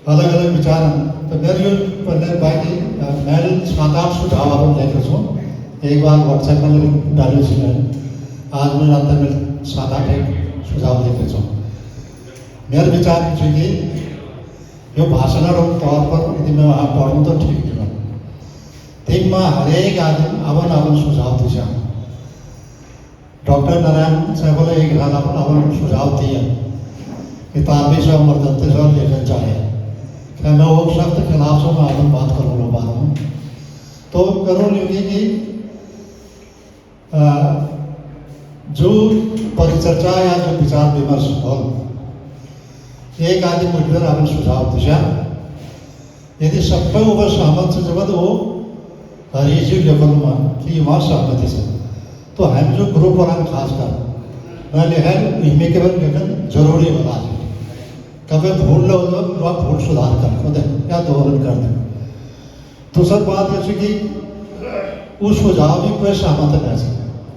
अलग अलग विचार तो मेरे पहले बाकी मैं 7-8 सुझाव आप लेकर सो एक बार व्हाट्सएप में डालो सी आज मैं रात में 7-8 सुझाव लेकर सो मेरे विचार चाहिए जो भाषण तौर पर यदि मैं वहाँ पढ़ूँ तो ठीक नहीं ठीक मैं हर एक आदमी अपन सुझाव दिशा डॉक्टर नारायण साहब एक हाल अपन सुझाव दिया किताबी से अमरदत्त से लेखन चाहे क्या मैं वो शब्द खिलाफ से मैं अपन बात करूँगा बाद में तो करो लेगी कि जो परिचर्चा या जो विचार विमर्श हो एक आदमी मिलकर अपन सुझाव दिशा यदि सब पे ऊपर सहमत से जब वो हरीजी लेवल में कि वहाँ सहमति से तो हम जो ग्रुप और हम खास कर मैं लिखा इनमें केवल लेखन जरूरी बना दें कभी भूल लो तो वह भूल सुधार कर खुद या दोहरण कर दें। दूसरी बात जैसे कि वो सुझाव भी कोई सहमत नहीं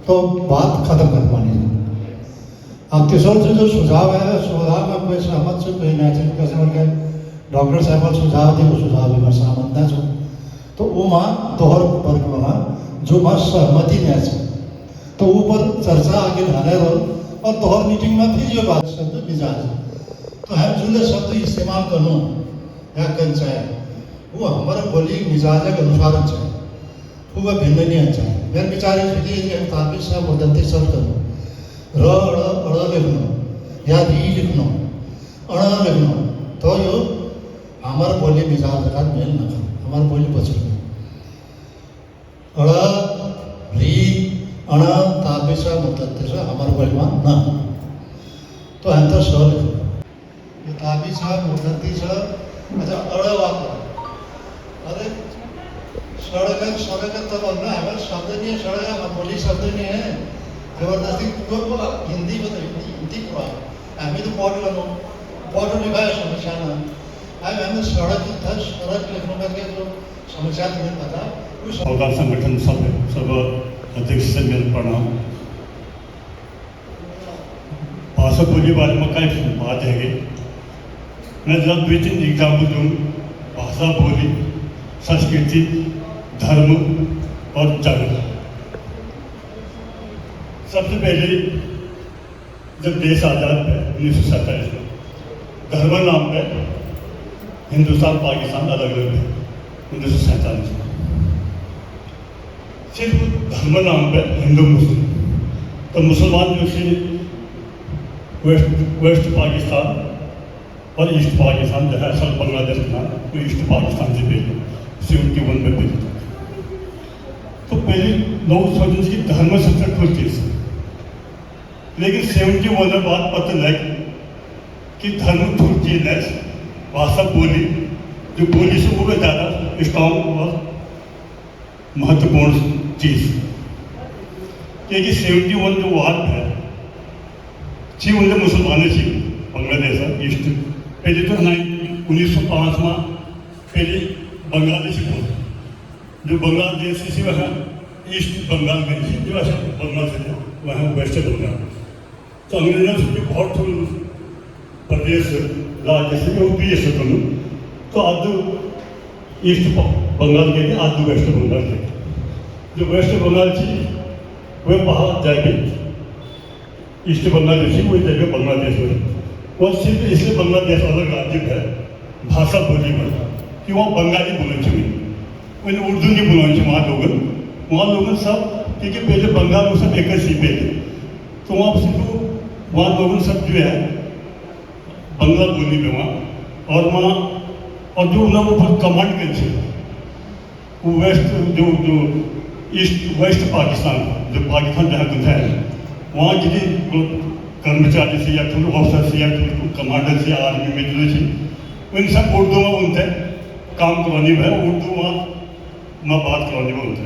तो बात खत्म कर पानी। अब तीसरा जो सुझाव है, सुझाव में कोई सहमत से कोई नहीं चाहिए, कैसे बोल के डॉक्टर साहब सुझाव थे, वो सुझाव भी मैं सहमत ना छूँ। तो वो वहाँ दोहर वर्ग में जो वहाँ सहमति नहीं चाहिए, तो ऊपर चर्चा आगे रहने दो और दोहर मीटिंग में फिर ये बात शब्द मिजाज, तो हम जो शब्द इस्तेमाल करूँ या कर चाहे वो हमारे बोली मिजाज के अनुसार चाहिए, वो भिन्न नहीं चाहिए। मेरे विचार ये ताबिज साहब बदलते सब करूँ अड़ लिखना या री लिखना अड़ लिखना, तो यो हमारे बोली मिजाज का मेल न कर, हमारे बोली बच गई अड़ री अण ताबिज साहब बदलते से हमारे बोली में न, तो हम तो सर ये ताबिज साहब बदलती से अच्छा अड़ वाक अरे सड़क तो बनना है, शब्द नहीं है सड़क, हमारे बोली शब्द नहीं है जबरदस्ती हिंदी हिंदी को हमें तो पॉट लिखा है समस्या ना, हमें सड़क था, सड़क लिखने करके जो समस्या तुम्हें पता अवतार संगठन सब अध्यक्ष से मेरे प्रणाम। भाषा बोली बारे में कई बात है कि मैं जब 2-3 एग्जाम्पल दूँ, भाषा बोली संस्कृति धर्म और जंग। सबसे पहले जब देश आज़ाद है 1947 में, धर्म नाम पे हिंदुस्तान पाकिस्तान अलग अलग थे 1947 में। सिर्फ धर्म नाम पे हिंदू मुस्लिम, तो मुसलमान जो थे वेस्ट पाकिस्तान और ईस्ट पाकिस्तान, जहाँ असल बांग्लादेश का नाम वो ईस्ट पाकिस्तान से पहले 71 में पहले। तो पहले लोग सोचते कि धर्म सबसे कुछ चीज़ है, लेकिन 71 में बात पता लगी कि धर्म थोड़ी चीज है, भाषा बोली जो बोली से वो भी ज़्यादा स्ट्रॉन्ग और महत्वपूर्ण चीज़, क्योंकि 71 जो वाद है ची उनके मुसलमान थी बांग्लादेश ईस्ट, पहले तो 1905 में पहले बांग्लादेशी बोल जो बांग्लादेश से वहाँ ईस्ट बंगाल में थी, जो ऐसा बंगाल से वहाँ वेस्ट बंगाल, तो अंग्रेजों से बहुत प्रदेश राज्य से यूपी से दोनों, तो आधु ईस्ट बंगाल के लिए आधु वेस्ट बंगाल थे। जो वेस्ट बंगाल थी वह बाहर जाके ईस्ट बंगाल थी वही जगह बांग्लादेश में, और सिर्फ इसलिए बांग्लादेश अलग राज्य है भाषा बोली में कि वहाँ बंगाली बोलने चाहिए, उन्हें उर्दू नहीं बोलना चाहिए। वहाँ लोगों सब, क्योंकि पहले बंगाल में सब एक ही पहले, तो वहाँ लोगों सब जो है बंगाल बोली में वहाँ, और जो उन्हें ऊपर कमांड के थे वो वेस्ट जो ईस्ट वेस्ट पाकिस्तान, जो पाकिस्तान जहाँ कुछ है वहाँ जितने कर्मचारी से या थोड़े ऑफिसर से या कमांडर से आर्मी में जो थे उन सब उर्दू में उनसे काम करवानी है, उर्दू में बात करवानी में उनसे,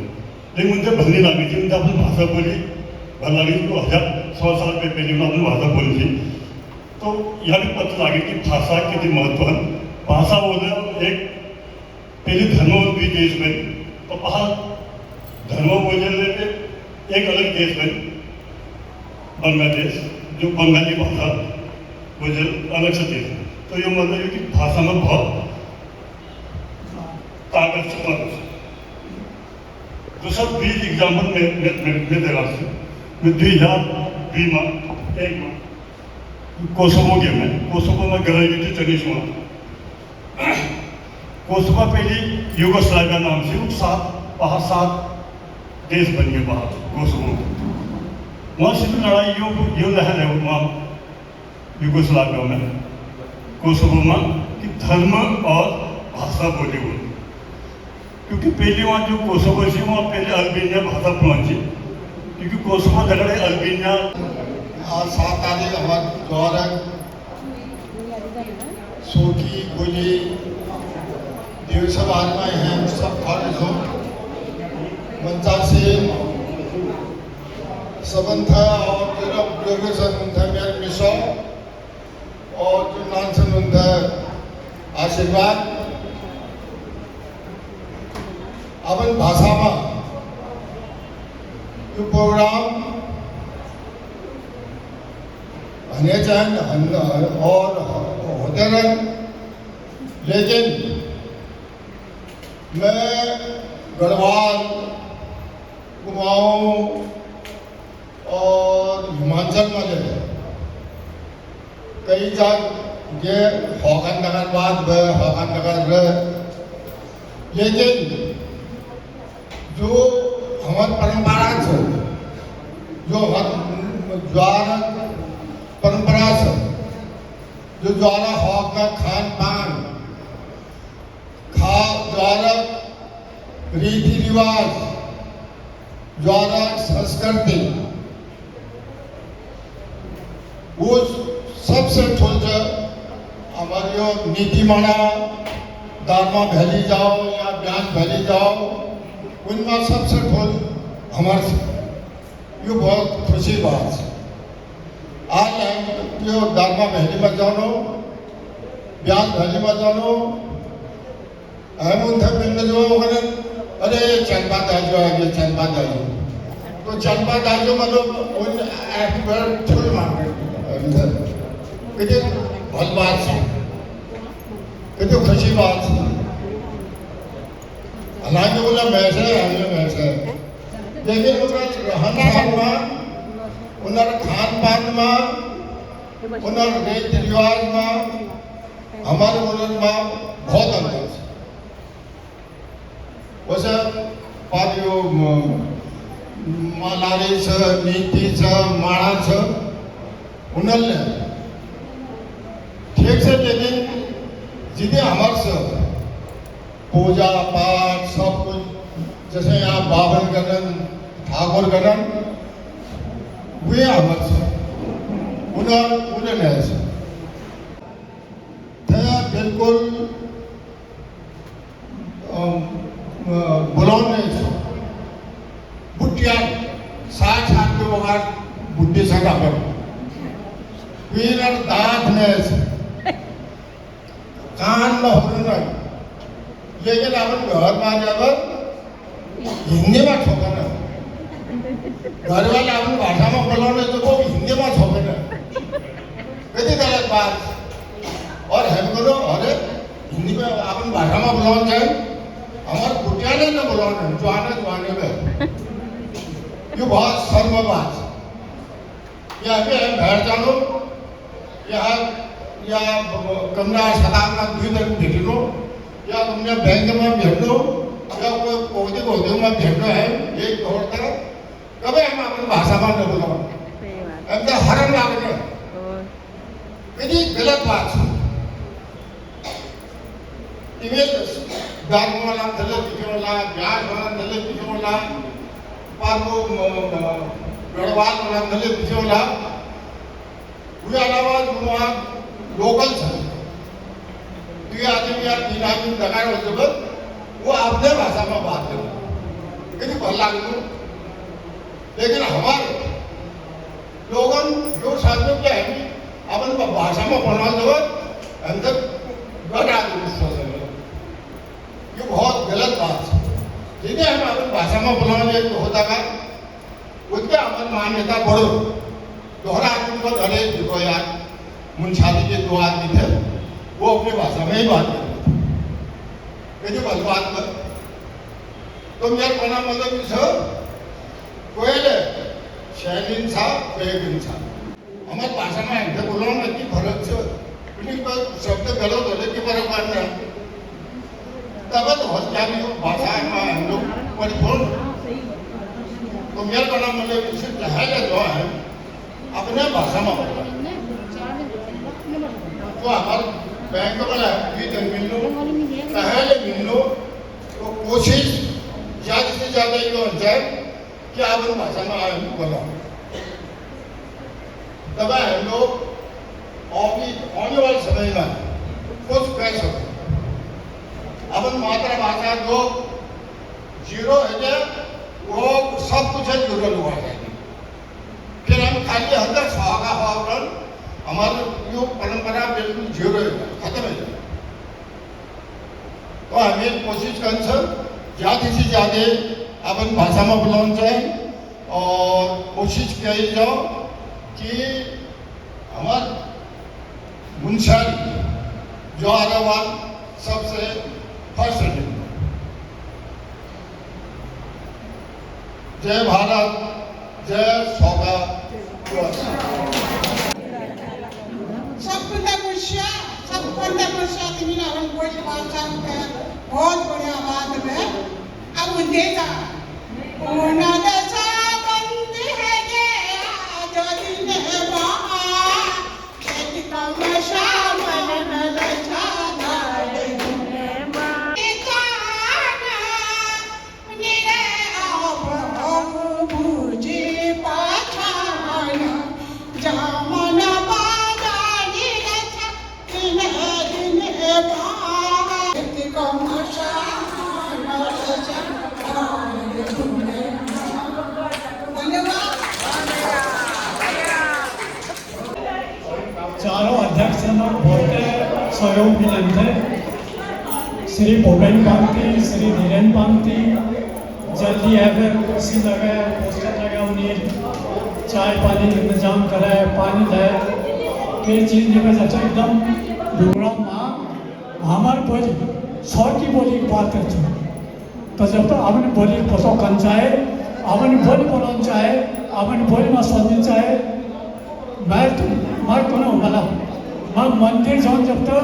लेकिन उनसे भलनी लगी थी, उनसे अपनी भाषा बोली भल लगी थी, 100 साल पहले उन्होंने अपनी भाषा बोली थी। तो यह भी पता लगे कि भाषा कितनी महत्व है। भाषा बोले एक पहले धर्म भी देश में, तो वहाँ धर्म बोले एक अलग देश में बांग्लादेश, जो बंगाली भाषा बोले अलग से देश, तो ये मतलब है कि भाषा में बहुत ताकत से तो सब 20 एग्जाम्पल में दे रहा हूँ। मैं 2020 में एक कोसोवो गया, मैं कोसोवो में ग्रेजुएट चली हुआ। कोसोवो पहले यूगोस्लाविया नाम से वहाँ 7 देश बन गए बाहर कोसोवो। वहाँ सिर्फ लड़ाई यो लहर है वहाँ यूगोस्लाविया में कोसोवो में कि धर्म और भाषा बोली हुई, क्योंकि पहले वहाँ जो कोसोवो थी वहाँ पहले अल्बेनिया भाषा पहुँची, क्योंकि कोसोवो झगड़े अल्बेनिया और 7 तारीख हमारे गौरव सोटी बोली देव सब आत्माएं हैं, सब खारिज हो मंचा से सबंध और तेरा उपयोग संबंध है मेरे मिशो और जो नान संबंध है आशीर्वाद अपन भाषा में यो प्रोग्राम होने चाहिए और होते रहे, लेकिन मैं गढ़वाल, कुमाऊं और हिमाचल में कई जगह हौकन नगर बाद हौकन नगर, लेकिन जो हमारी परंपरा से, जो ज्वार परंपरा से, जो ज्वारा हौक का खान पान, द्वारा रीति रिवाज, द्वारा संस्कृति, वो सबसे ठोल हमारी नीति माना दारमा भैली जाओ या ब्याज भैली जाओ, उनमें सबसे ठोल हमारे ये बहुत खुशी बात है। आज जो दारमा भैली में जानो, ब्याज भैली में जानो, हम उनसे मिलने जो अरे चंपा दाजो आगे, चंपा दाजो, तो चंपा दाजो मतलब उन ऐप पर ठुल मार कितने भल बात है, कितने खुशी बात है। हालांकि बोला मैसे हमने मैसे, लेकिन उनका रहन सहन में, उनका खान पान में, उनका रीति रिवाज में, हमारे मुल्क में बहुत अंतर है। वैसे पादियो मालारी से, नीति से, माणा से, उन्होंने ठीक से, लेकिन जितने हमारे से पूजा पाठ सब कुछ जैसे यहाँ बाबर गणन, ठाकुर गणन, वे हमारे से उन्होंने से बिल्कुल बुलाने बुट्टिया 60 साल के बाद बुद्धि सका पर वीरर दांत ने कान में होने, लेकिन अपन घर में जब हिंदी में ठोकना, घर वाले अपन भाषा में बुलाने तो वो हिंदी में ठोकना, कितनी गलत बात। और हमको अरे हिंदी में अपन भाषा में बुलाना चाहिए, हमारे कुटिया ने न बुलाना, जुआने में ये बहुत शर्म बात। यहाँ पे हम बैठ जाओ, यहाँ या कमरा शताब में द्वितर भेज लो, या तुमने बैंक में भेज लो, या कोई पौधे में भेजना है, एक होता कभी हम अपनी भाषा में न बुलाओ, हम तो हरम लागने, कितनी गलत बात है। इवेंट दारू वाला दलित दिखेला, ब्याज वाला दलित दिखेला, पार्को गढ़वाल वाला दलित दिखेला, वो अलावा जो वहाँ लोकल है, तो आदमी या 3 आदमी दगाड़ हो जब वो अपने भाषा में बात करें, कितनी भला लगो। लेकिन हमारे लोगन जो साथियों क्या है अपन भाषा में बोलना जब अंदर गड़ आदमी ये बहुत गलत बात है। जिन्हें हम अपनी भाषा में बुलाने तो होता है, उसके हमारी मान्यता बढ़ो। दोहरा आदमी को धरे देखो यार, मुंशादी के 2 आदमी थे, वो अपनी भाषा में ही बात करते थे, बल बात कर तुम यार बना मतलब कोयले शैलीन सा बेगिन सा हमारी भाषा में हमसे बुलाने की फर्क से शब्द गलत होने की फर्क पड़ना तब तो हॉस्पिटल में भाषा में हम लोग परिपूर्ण। तो मेरे बना मतलब इसे चाहे जो है अपने भाषा में बोला, तो हमारे बैंक वाला मिल लो, पहले मिल लो, तो कोशिश ज़्यादा से ज़्यादा ये हो जाए कि आप उन भाषा में बोला, तब हम लोग आने वाले समय में कुछ कह सकते। अपन मातृभाषा जो 0 है वो सब कुछ है 0 हुआ जाएगी, फिर हम खाली हर सुहागा भावरण हमारी जो परंपरा बिल्कुल 0 खत्म है। तो हमें कोशिश कर ज़्यादा से ज़्यादा अपन भाषा में बुलाना चाहिए, और कोशिश करी जाओ कि हमार मुंशारी जोहाराबाद सबसे फर्स्ट रहे। जय भारत, जय सौगा। बहुत बढ़िया बात है। अब देखा चारों अध्यक्ष बहुत सहयोग मिलन थे। श्री भूपेन पांगती, श्री धीरेन पांगती, जल्दी है फिर कुर्सी लगे, पोस्टर लगे, उन्हें चाय पानी इंतजाम करे, पानी दे, फिर चीज निकल अच्छा एकदम डूबरा माँ हमारे बोली 100 की बोली की बात करते हैं। तो जब तक अपनी बोली पसो कन चाहे, अपनी बोली बोलना चाहे, अपनी बोली में सोचनी चाहे, मैं कोनो मतलब मैं मंदिर जाऊँ जब तक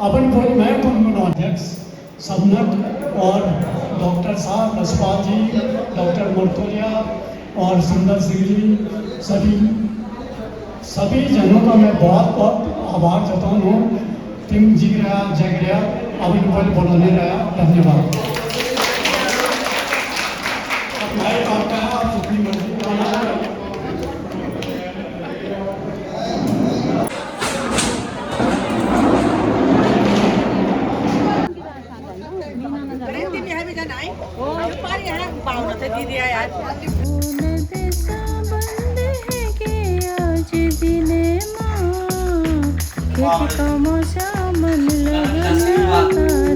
अपन बोली मैं कौन बनो अध्यक्ष सबनक और डॉक्टर साहब रसपाल जी, डॉक्टर मोरतोलिया और सुंदर सिंह जी, सभी जनों का मैं बहुत बहुत आभार जताता हूँ। टीम जी रहा जग रहा अपन बोली बोलने रहा। धन्यवाद। मैं आपका आप जितनी मर्जी का मौसम मन लगन